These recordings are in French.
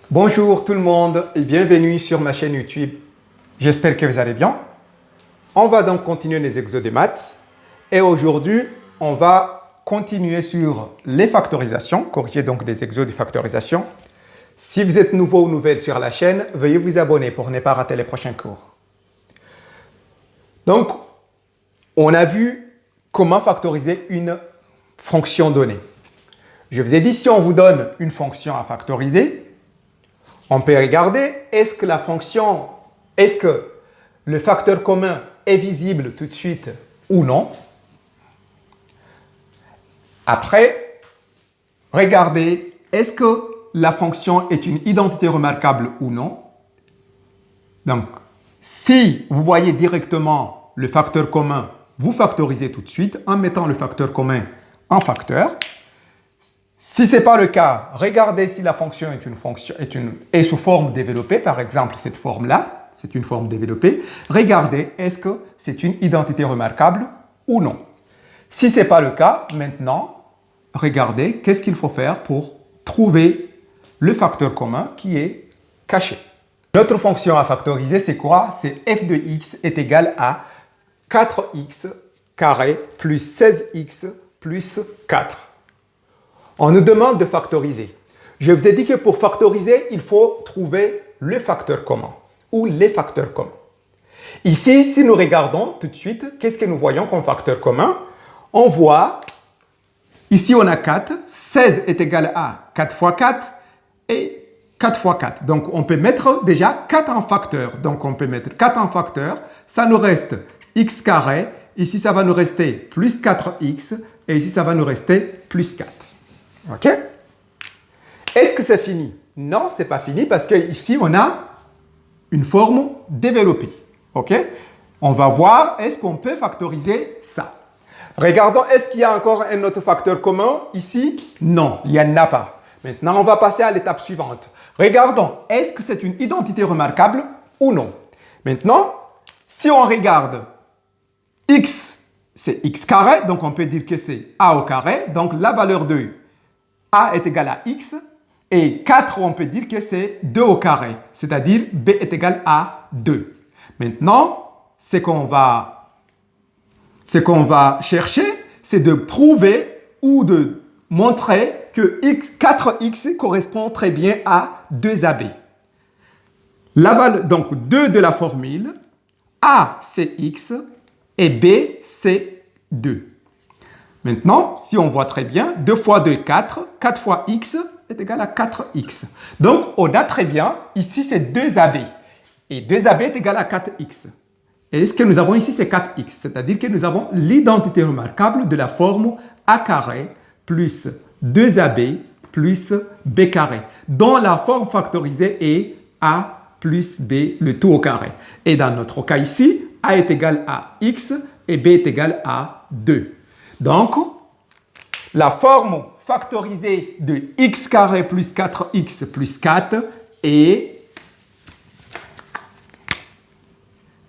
Bonjour tout le monde et bienvenue sur ma chaîne YouTube. J'espère que vous allez bien. On va donc continuer les exos de maths et aujourd'hui, on va continuer sur les factorisations, corriger donc des exos de factorisation. Si vous êtes nouveau ou nouvelle sur la chaîne, veuillez vous abonner pour ne pas rater les prochains cours. Donc, on a vu comment factoriser une fonction donnée. Je vous ai dit, si on vous donne une fonction à factoriser, on peut regarder, est-ce que le facteur commun est visible tout de suite ou non. Après, regardez, est-ce que la fonction est une identité remarquable ou non. Donc, si vous voyez directement le facteur commun, vous factorisez tout de suite en mettant le facteur commun en facteur. Si ce n'est pas le cas, regardez si la fonction est sous forme développée, par exemple cette forme-là, c'est une forme développée. Regardez, est-ce que c'est une identité remarquable ou non. Si ce n'est pas le cas, maintenant, regardez qu'est-ce qu'il faut faire pour trouver le facteur commun qui est caché. Notre fonction à factoriser, c'est quoi? C'est f de x est égal à 4x carré plus 16x plus 4. On nous demande de factoriser. Je vous ai dit que pour factoriser, il faut trouver le facteur commun ou les facteurs communs. Ici, si nous regardons tout de suite, qu'est-ce que nous voyons comme facteur commun? On voit, ici on a 4, 16 est égal à 4 fois 4 et 4 fois 4. Donc on peut mettre déjà 4 en facteur. Donc on peut mettre 4 en facteur, ça nous reste x carré, ici ça va nous rester plus 4x et ici ça va nous rester plus 4. OK? Est-ce que c'est fini? Non, ce n'est pas fini parce qu'ici, on a une forme développée. OK? On va voir, est-ce qu'on peut factoriser ça? Regardons, est-ce qu'il y a encore un autre facteur commun ici? Non, il n'y en a pas. Maintenant, on va passer à l'étape suivante. Regardons, est-ce que c'est une identité remarquable ou non? Maintenant, si on regarde x, c'est x carré, donc on peut dire que c'est a au carré. Donc, la valeur de a est égal à x et 4, on peut dire que c'est 2 au carré, c'est-à-dire b est égal à 2. Maintenant, ce qu'on va chercher, c'est de prouver ou de montrer que 4x correspond très bien à 2ab. Donc 2 de la formule, a c'est x et b c'est 2. Maintenant, si on voit très bien, 2 fois 2 est 4, 4 fois x est égal à 4x. Donc, on a très bien, ici c'est 2ab. Et 2ab est égal à 4x. Et ce que nous avons ici, c'est 4x. C'est-à-dire que nous avons l'identité remarquable de la forme a carré plus 2ab plus b carré, dont la forme factorisée est a plus b, le tout au carré. Et dans notre cas ici, a est égal à x et b est égal à 2. Donc, la forme factorisée de x carré plus 4x plus 4 est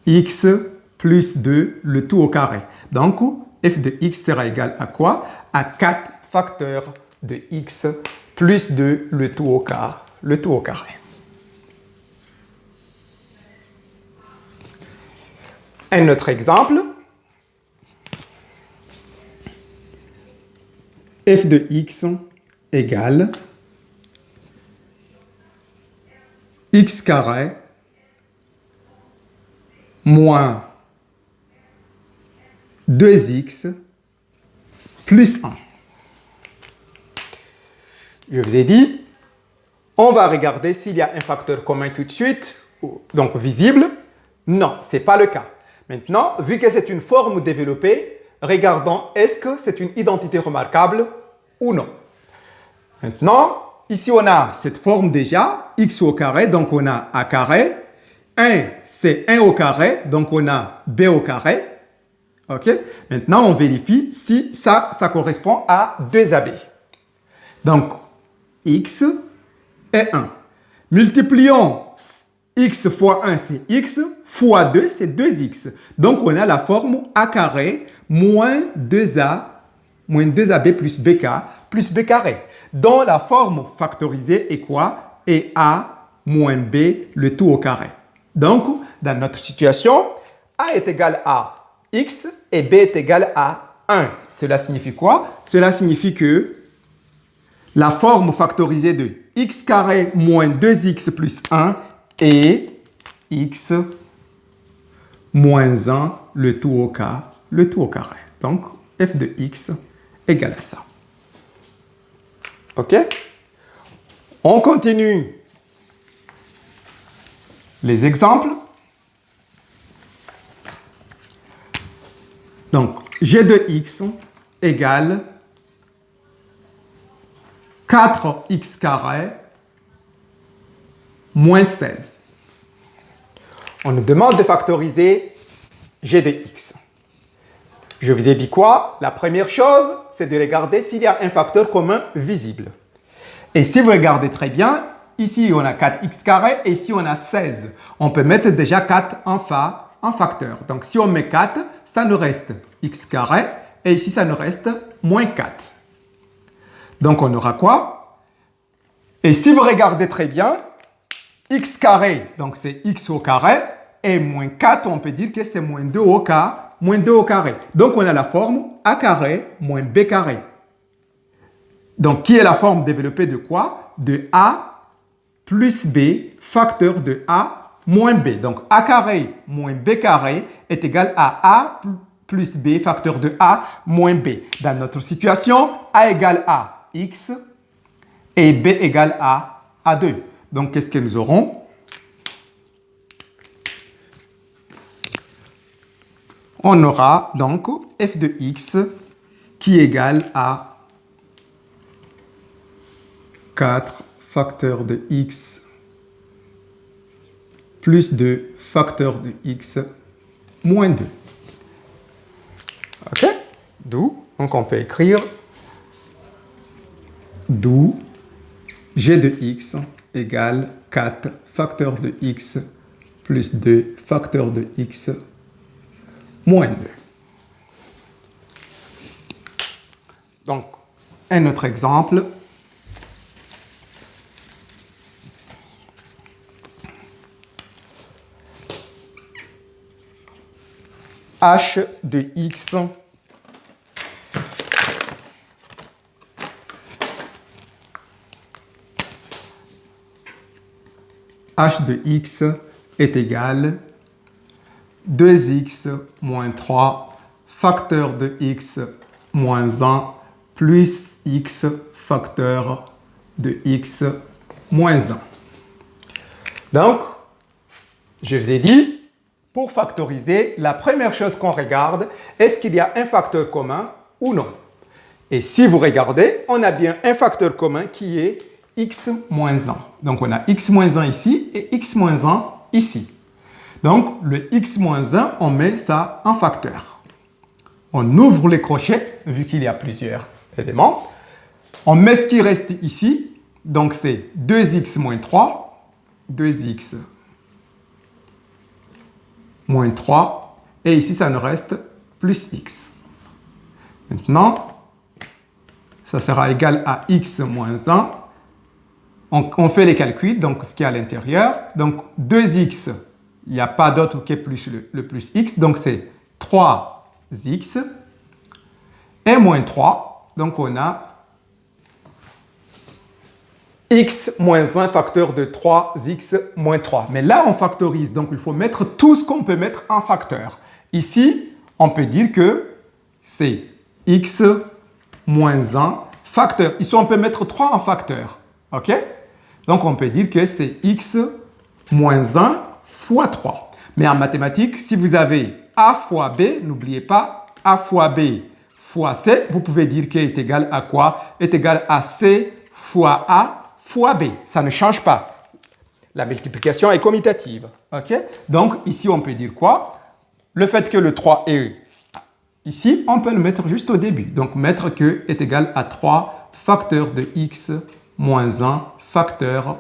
x plus 2, le tout au carré. Donc, f de x sera égal à quoi? À 4 facteurs de x plus 2, le tout au carré. Un autre exemple. F de x égale x carré moins 2x plus 1. Je vous ai dit, on va regarder s'il y a un facteur commun tout de suite, donc visible. Non, ce n'est pas le cas. Maintenant, vu que c'est une forme développée, regardons, est-ce que c'est une identité remarquable ou non? Maintenant, ici on a cette forme déjà, x au carré, donc on a a carré. 1, c'est 1 au carré, donc on a b au carré. OK? Maintenant, on vérifie si ça correspond à 2ab. Donc, x est 1. Multiplions x fois 1, c'est x, fois 2, c'est 2x. Donc, on a la forme a carré moins 2ab plus bk plus b carré, dont la forme factorisée est quoi? et a moins b, le tout au carré. Donc, dans notre situation, a est égal à x et b est égal à 1. Cela signifie quoi? Cela signifie que la forme factorisée de x carré moins 2x plus 1 est x moins 1, le tout au carré. Donc, f de x égale à ça. OK? On continue les exemples. Donc, g de x égale 4x carré moins 16. On nous demande de factoriser g de x. Je vous ai dit quoi? La première chose, c'est de regarder s'il y a un facteur commun visible. Et si vous regardez très bien, ici on a 4x carré et ici on a 16. On peut mettre déjà 4 en facteur. Donc si on met 4, ça nous reste x carré et ici ça nous reste moins 4. Donc on aura quoi? Et si vous regardez très bien, x carré, donc c'est x au carré, et moins 4, on peut dire que c'est moins 2 au carré. Donc on a la forme a carré moins b carré. Donc qui est la forme développée de quoi? De a plus b facteur de a moins b. Donc a carré moins b carré est égal à a plus b facteur de a moins b. Dans notre situation, a égale à x et b égale à 2. Donc qu'est-ce que nous aurons? On aura donc f de x qui est égal à 4 facteur de x plus 2 facteur de x moins 2. OK? D'où, donc on peut écrire d'où g de x égale 4 facteur de x plus 2 facteur de x moins 2. Donc, un autre exemple. H de x h de x est égal 2x moins 3 facteur de x moins 1 plus x facteur de x moins 1. Donc, je vous ai dit, pour factoriser, la première chose qu'on regarde, est-ce qu'il y a un facteur commun ou non? Et si vous regardez, on a bien un facteur commun qui est x moins 1. Donc, on a x moins 1 ici et x moins 1 ici. Donc, le x moins 1, on met ça en facteur. On ouvre les crochets, vu qu'il y a plusieurs éléments. On met ce qui reste ici. Donc, c'est 2x moins 3. 2x moins 3. Et ici, ça nous reste plus x. Maintenant, ça sera égal à x moins 1. On fait les calculs, donc ce qui est à l'intérieur. Donc, 2x, il n'y a pas d'autre que plus le plus x. Donc, c'est 3x. Et moins 3. Donc, on a x moins 1 facteur de 3x moins 3. Mais là, on factorise. Donc, il faut mettre tout ce qu'on peut mettre en facteur. Ici, on peut dire que c'est x moins 1 facteur. Ici, on peut mettre 3 en facteur. OK? Donc, on peut dire que c'est x moins 1 fois 3. Mais en mathématiques, si vous avez a fois b, n'oubliez pas a fois b fois c, vous pouvez dire que est égal à quoi? Est égal à c fois a fois b. Ça ne change pas. La multiplication est commutative. OK? Donc, ici, on peut dire quoi? Le fait que le 3 est ici, on peut le mettre juste au début. Donc, mettre que est égal à 3 facteur de x moins 1 facteur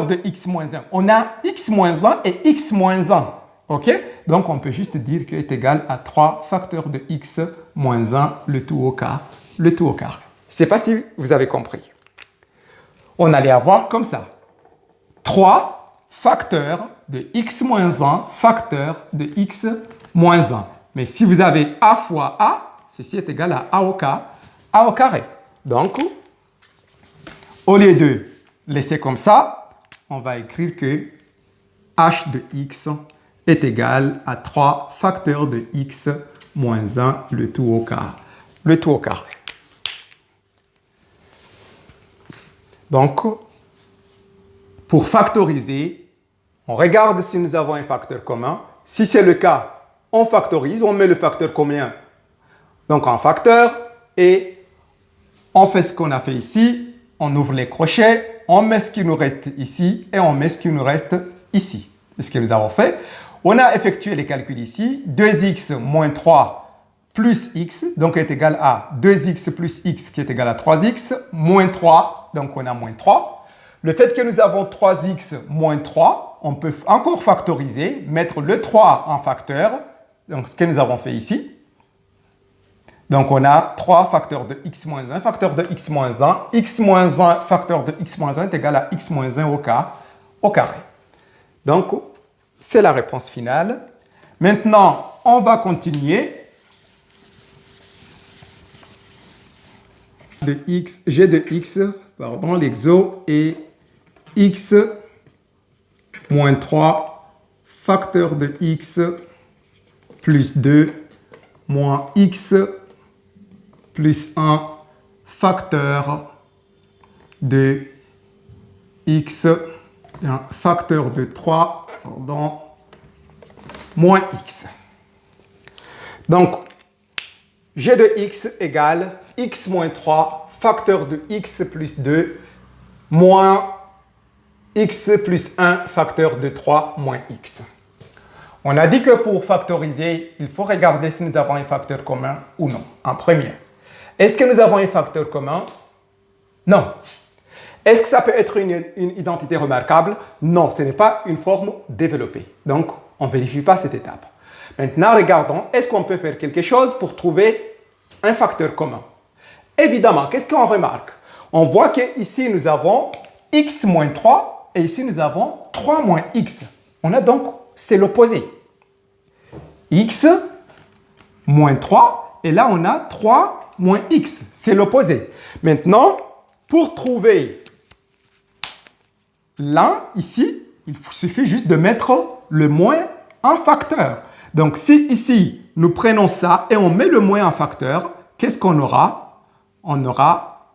de x moins 1. On a x moins 1 et x moins 1. OK? Donc, on peut juste dire que est égal à 3 facteur de x moins 1, le tout au carré. Je ne sais pas si vous avez compris. on allait avoir comme ça. 3 facteurs de x moins 1 facteur de x moins 1. Mais si vous avez a fois a, ceci est égal à a au carré. Donc, au lieu de laisser comme ça, on va écrire que h de x est égal à 3 facteurs de x moins 1, le tout au carré. Le tout au carré. Donc, pour factoriser, on regarde si nous avons un facteur commun. Si c'est le cas, on factorise, on met le facteur commun donc en facteur et on fait ce qu'on a fait ici. On ouvre les crochets, on met ce qui nous reste ici et on met ce qui nous reste ici. C'est ce que nous avons fait. On a effectué les calculs ici. 2x moins 3 plus x, donc est égal à 2x plus x qui est égal à 3x, moins 3, donc on a moins 3. Le fait que nous avons 3x moins 3, on peut encore factoriser, mettre le 3 en facteur, donc ce que nous avons fait ici. Donc on a 3 facteurs de x moins 1, facteur de x moins 1, x moins 1 facteur de x moins 1 est égal à x moins 1 au carré. Donc c'est la réponse finale. Maintenant, on va continuer. G de x, pardon, l'exo est x moins 3 facteur de x plus 2 moins x plus 1 facteur de x, facteur de 3, pardon, moins x. Donc, g de x égale x moins 3 facteur de x plus 2 moins x plus 1 facteur de 3 moins x. On a dit que pour factoriser, il faut regarder si nous avons un facteur commun ou non, en premier. Est-ce que nous avons un facteur commun? Non. Est-ce que ça peut être une identité remarquable? Non, ce n'est pas une forme développée. Donc, on ne vérifie pas cette étape. Maintenant, regardons, est-ce qu'on peut faire quelque chose pour trouver un facteur commun? Évidemment, qu'est-ce qu'on remarque? On voit qu'ici, nous avons x moins 3 et ici, nous avons 3 moins x. On a donc, c'est l'opposé. X moins 3 et là, on a 3 moins x. C'est l'opposé. Maintenant, pour trouver l'un ici, il suffit juste de mettre le moins en facteur. Donc, si ici, nous prenons ça et on met le moins en facteur, qu'est-ce qu'on aura? On aura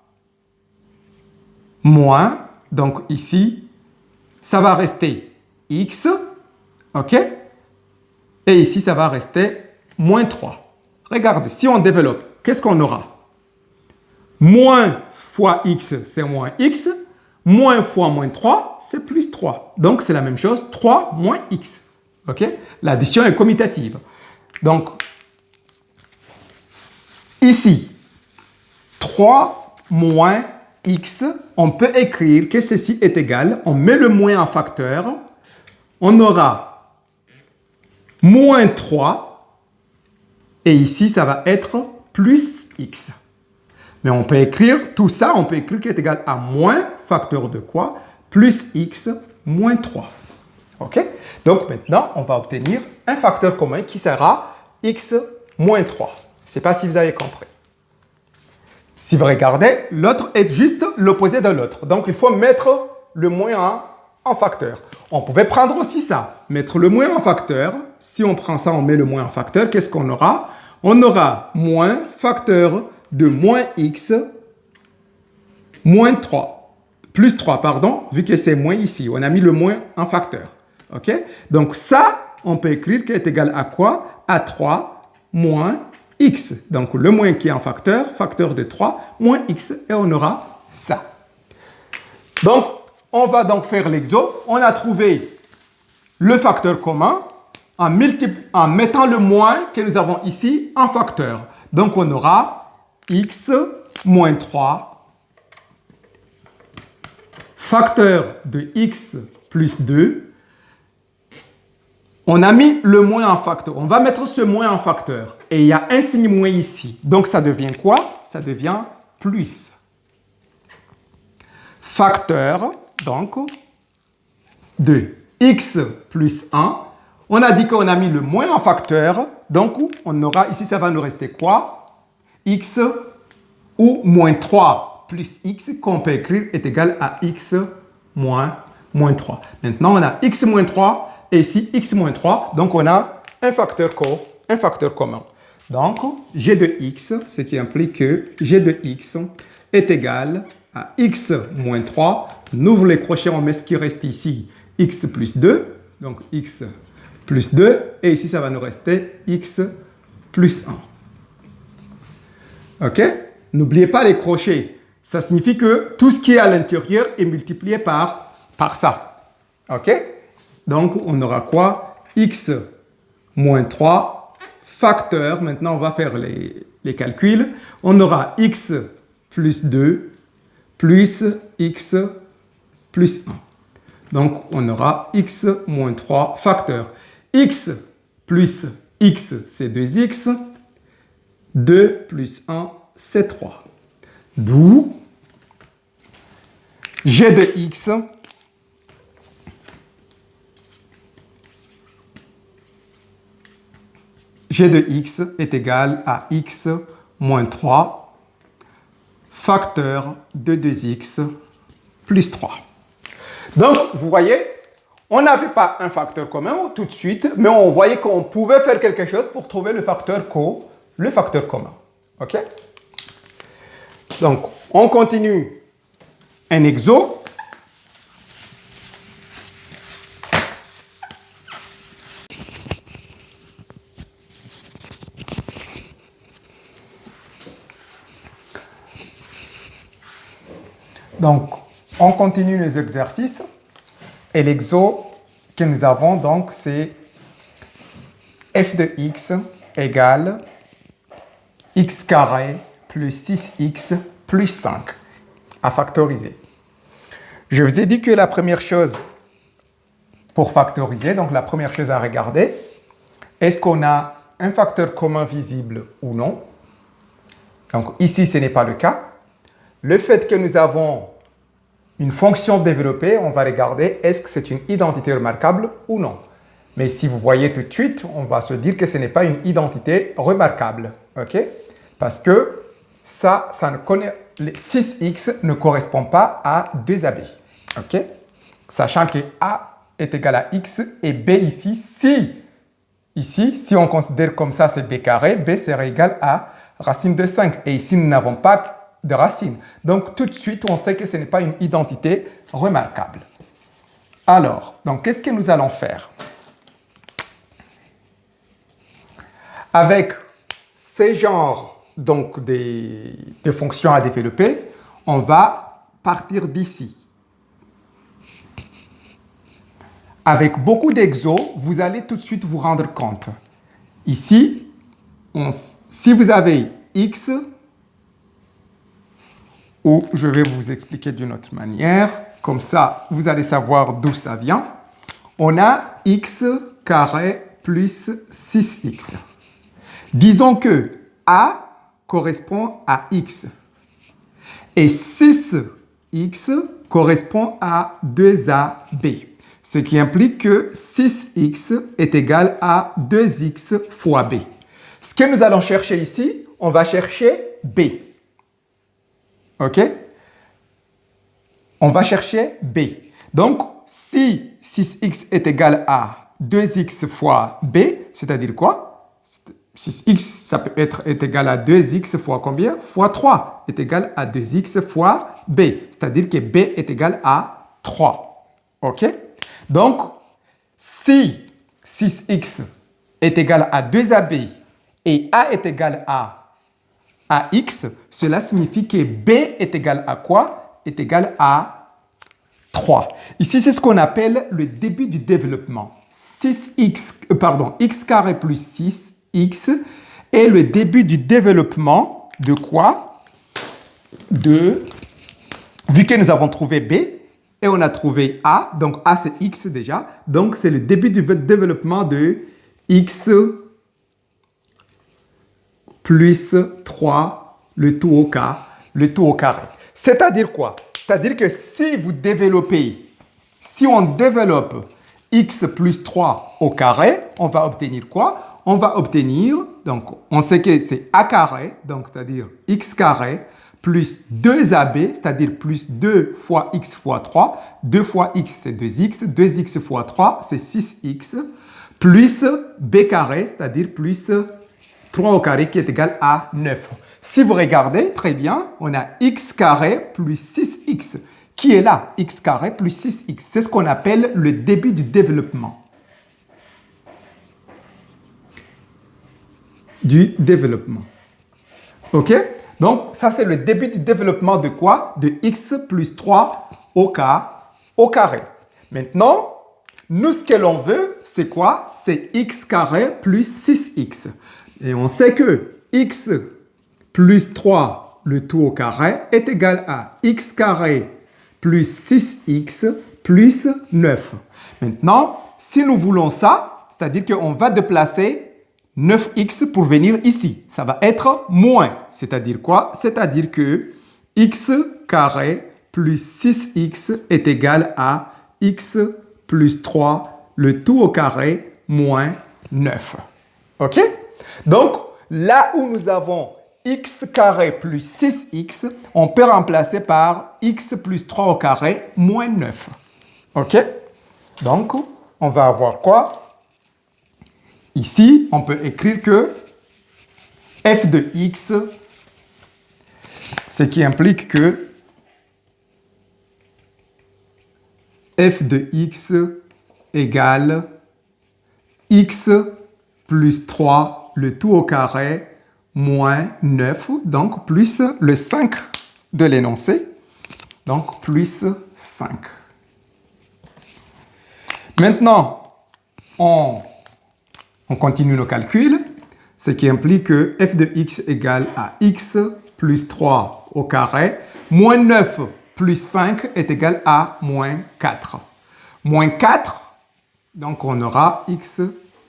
moins, donc ici, ça va rester x, ok? Et ici, ça va rester moins 3. Regardez, si on développe, qu'est-ce qu'on aura? Moins fois x, c'est moins x. Moins fois moins 3, c'est plus 3. Donc, c'est la même chose, 3 moins x. OK? L'addition est commutative. Donc, ici, 3 moins x, on peut écrire que ceci est égal, on met le moins en facteur, on aura moins 3, et ici, ça va être plus x. Mais on peut écrire tout ça, on peut écrire qu'il est égal à moins facteur de quoi? Plus x moins 3. OK? Donc maintenant, on va obtenir un facteur commun qui sera x moins 3. Je ne sais pas si vous avez compris. Si vous regardez, l'autre est juste l'opposé de l'autre. Donc il faut mettre le moins en facteur. On pouvait prendre aussi ça, mettre le moins en facteur. Si on prend ça, on met le moins en facteur, qu'est-ce qu'on aura? On aura moins facteur de moins x moins 3, plus 3, pardon, vu que c'est moins ici. On a mis le moins en facteur. OK? Donc ça, on peut écrire qu'il est égal à quoi? À 3 moins x. Donc le moins qui est en facteur, facteur de 3 moins x, et on aura ça. Donc, on va donc faire l'exo. On a trouvé le facteur commun en mettant le moins que nous avons ici en facteur. Donc on aura x moins 3 facteur de x plus 2. On a mis le moins en facteur. On va mettre ce moins en facteur. Et il y a un signe moins ici. Donc ça devient quoi? Ça devient plus. facteur, donc, de x plus 1. On a dit qu'on a mis le moins en facteur, donc on aura, ici ça va nous rester quoi? X ou moins 3 plus x qu'on peut écrire est égal à x moins 3. Maintenant on a x moins 3 et ici x moins 3, donc on a un facteur commun. Donc g de x, ce qui implique que g de x est égal à x moins 3. On ouvre les crochets, on met ce qui reste ici, x plus 2, donc x plus 2, et ici ça va nous rester x plus 1. Ok? N'oubliez pas les crochets. Ça signifie que tout ce qui est à l'intérieur est multiplié par ça. Ok? Donc, on aura quoi? X moins 3 facteur. Maintenant, on va faire les calculs. On aura x plus 2 plus x plus 1. Donc, on aura x moins 3 facteur. X plus x, c'est 2x. 2 plus 1, c'est 3. D'où g de x est égal à x moins 3 facteur de 2x plus 3. Donc, vous voyez, on n'avait pas un facteur commun tout de suite, mais on voyait qu'on pouvait faire quelque chose pour trouver le facteur commun. OK? Donc, on continue un exo. Donc, on continue les exercices. Et l'exo que nous avons, donc, c'est f de x égale x carré plus 6x plus 5 à factoriser. Je vous ai dit que la première chose pour factoriser, donc la première chose à regarder, est-ce qu'on a un facteur commun visible ou non? Donc ici, ce n'est pas le cas. Le fait que nous avons une fonction développée, on va regarder est-ce que c'est une identité remarquable ou non. Mais si vous voyez tout de suite, on va se dire que ce n'est pas une identité remarquable. OK? Parce que les 6x ne correspond pas à 2ab. OK? Sachant que a est égal à x et b ici, si on considère comme ça, c'est b carré, b serait égal à racine de 5. Et ici, nous n'avons pas de racine. Donc, tout de suite, on sait que ce n'est pas une identité remarquable. Alors, donc, qu'est-ce que nous allons faire? Avec ces genres donc, de fonctions à développer, on va partir d'ici. Avec beaucoup d'exos, vous allez tout de suite vous rendre compte. Ici, si vous avez x, ou je vais vous expliquer d'une autre manière, comme ça, vous allez savoir d'où ça vient. On a x carré plus 6x. Disons que a correspond à x et 6x correspond à 2ab. Ce qui implique que 6x est égal à 2x fois b. Ce que nous allons chercher ici, on va chercher b. OK? On va chercher b. Donc, si 6x est égal à 2x fois b, c'est-à-dire quoi? 6x, ça peut être égal à 2x fois combien? Fois 3 est égal à 2x fois b. C'est-à-dire que b est égal à 3. OK? Donc, si 6x est égal à 2ab et a est égal à x, cela signifie que b est égal à quoi? Est égal à 3. Ici, c'est ce qu'on appelle le début du développement. X carré plus 6x est le début du développement de quoi? Vu que nous avons trouvé b, et on a trouvé a, donc a c'est x déjà, donc c'est le début du développement de x plus 3, le tout au carré. C'est-à-dire quoi? C'est-à-dire que si vous développez, si on développe x plus 3 au carré, on va obtenir quoi? On va obtenir, donc on sait que c'est a carré, donc c'est-à-dire x carré, plus 2ab, c'est-à-dire plus 2 fois x fois 3. 2 fois x, c'est 2x. 2x fois 3, c'est 6x. Plus b carré, c'est-à-dire plus 3 au carré qui est égal à 9. Si vous regardez, très bien, on a x carré plus 6x qui est là, x carré plus 6x. C'est ce qu'on appelle le début du développement. OK? Donc, ça, c'est le début du développement de quoi? De x plus 3 au carré. Maintenant, nous, ce que l'on veut, c'est quoi? C'est x carré plus 6x. Et on sait que x plus 3, le tout au carré, est égal à x carré plus 6x plus 9. Maintenant, si nous voulons ça, c'est-à-dire qu'on va déplacer 9x pour venir ici. Ça va être moins. C'est-à-dire quoi? C'est-à-dire que x carré plus 6x est égal à x plus 3, le tout au carré, moins 9. OK? Donc, là où nous avons x carré plus 6x, on peut remplacer par x plus 3 au carré, moins 9. OK? Donc, on va avoir quoi? Ici, on peut écrire que f de x, ce qui implique que f de x égale x plus 3, le tout au carré, moins 9, donc plus le 5 de l'énoncé, donc plus 5. Maintenant, on continue nos calculs, ce qui implique que f de x égale à x plus 3 au carré, moins 9 plus 5 est égal à moins 4. Moins 4, donc on aura x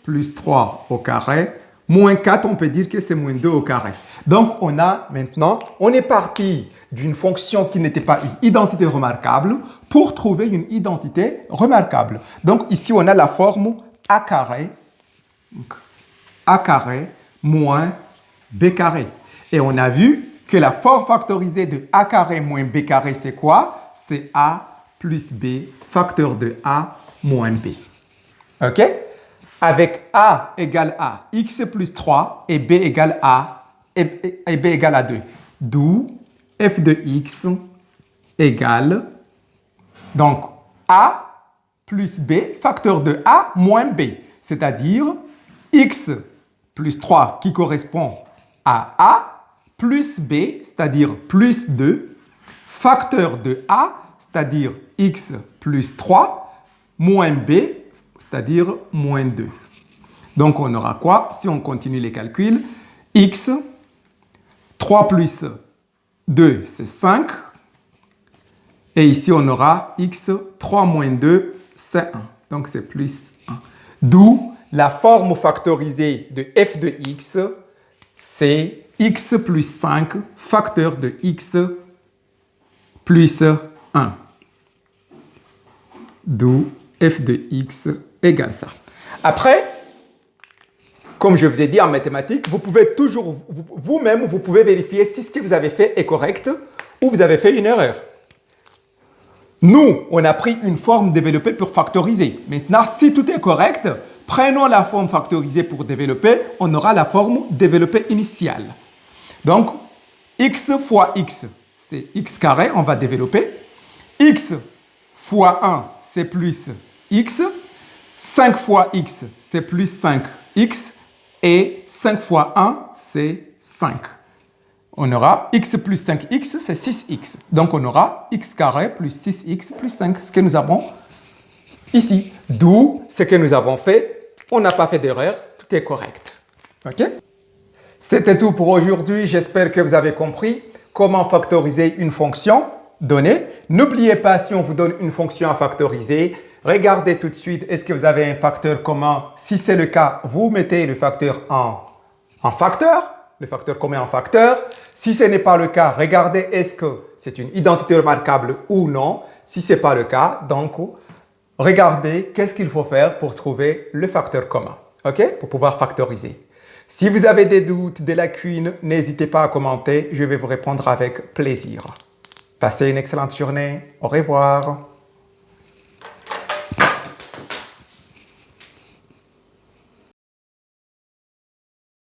plus 3 au carré, moins 4, on peut dire que c'est moins 2 au carré. Donc on a maintenant, on est parti d'une fonction qui n'était pas une identité remarquable pour trouver une identité remarquable. Donc ici on a la forme a carré, donc, a carré moins b carré. Et on a vu que la forme factorisée de a carré moins b carré, c'est quoi? C'est a plus b, facteur de a moins b. OK? Avec a égale à x plus 3 et b égale à, et b égale à 2. D'où f de x égale, donc a plus b, facteur de a moins b. C'est-à-dire x plus 3 qui correspond à a, plus b, c'est-à-dire plus 2, facteur de a, c'est-à-dire x plus 3, moins b, c'est-à-dire moins 2. Donc on aura quoi? Si on continue les calculs, x, 3 plus 2, c'est 5. Et ici, on aura x, 3 moins 2, c'est 1. Donc c'est plus 1. D'où la forme factorisée de f de x, c'est x plus 5, facteur de x plus 1. D'où f de x égale ça. Après, comme je vous ai dit en mathématiques, vous pouvez toujours, vous-même, vous pouvez vérifier si ce que vous avez fait est correct ou vous avez fait une erreur. Nous, on a pris une forme développée pour factoriser. Maintenant, si tout est correct, prenons la forme factorisée pour développer, on aura la forme développée initiale. Donc, x fois x, c'est x carré, on va développer. X fois 1, c'est plus x. 5 fois x, c'est plus 5x. Et 5 fois 1, c'est 5. On aura x plus 5x, c'est 6x. Donc, on aura x carré plus 6x plus 5, ce que nous avons ici. D'où ce que nous avons fait. On n'a pas fait d'erreur, tout est correct. OK? C'était tout pour aujourd'hui. J'espère que vous avez compris comment factoriser une fonction donnée. N'oubliez pas, si on vous donne une fonction à factoriser, regardez tout de suite, est-ce que vous avez un facteur commun? Si c'est le cas, vous mettez le facteur en facteur. le facteur commun en facteur. Si ce n'est pas le cas, regardez est-ce que c'est une identité remarquable ou non. Si ce n'est pas le cas, donc regardez qu'est-ce qu'il faut faire pour trouver le facteur commun, ok? Pour pouvoir factoriser. Si vous avez des doutes, des lacunes, n'hésitez pas à commenter, je vais vous répondre avec plaisir. Passez une excellente journée, au revoir.